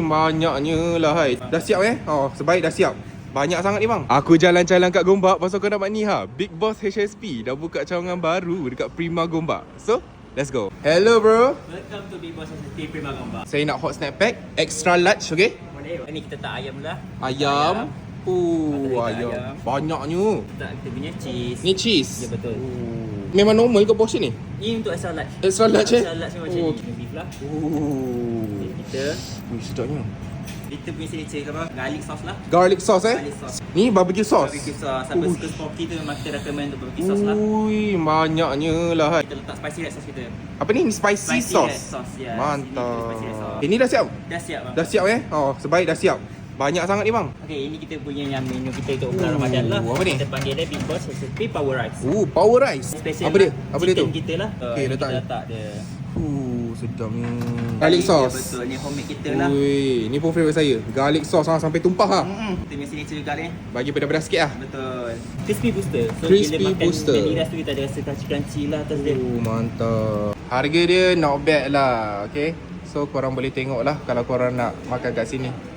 banyaknya lah hai. Dah siap Oh, sebaik dah siap. Banyak sangat ni bang. Aku jalan-jalan kat Gombak pasal kau dapat ni Big Boss HSP dah buka cawangan baru dekat Prima Gombak. So, let's go. Hello bro. Welcome to Big Boss HSP Prima Gombak. Saya nak hot snack pack extra large, okay? Boleh. Ni kita tak ayam lah. Ayam. Ayam. Banyaknya. Kita punya cheese. Ni cheese. Ya betul. Memang normal ke portion ni? Ni untuk extra large. Extra large Extra large macam ni. Beef lah. Kita Sedapnya. kita punya signature apa? Garlic sauce lah. Garlic sauce Garlic sauce. Ni barbecue sauce. Barbecue sauce. Siapa suka smoky tu memang kita recommend untuk barbecue sauce lah. Banyaknya lah hai. Kita letak spicy red sauce kita. Apa ni? Spicy Spicy sauce. red sauce, yes. Mantap. Ini spicy red sauce. Ini dah siap? Dah siap bang. Dah siap Oh, sebaik dah siap. Banyak sangat ni bang. Okey, ini kita punya yang menu kita untuk bulan Ramadan lah. Apa ni? Kita panggil dia Big Boss HSP Power Rice. Power rice. Special Apa dia? lah. Apa dia tu? Chicken kita lah. Okey, Kita letak. letak dia. Sedapnya. Garlic sauce. Ya, betul. Ni homemade kita lah. Ui, ni pun favourite saya. Garlic sauce sampai tumpah Kita punya signature juga ni. Bagi pedas-pedas sikit lah. Betul. Crispy booster. So Crispy bila makan booster. Vanilla tu kita ada rasa crunchy lah atas dia. Mantap. Harga dia not bad lah. Okay. So korang boleh tengok lah kalau korang nak makan kat sini.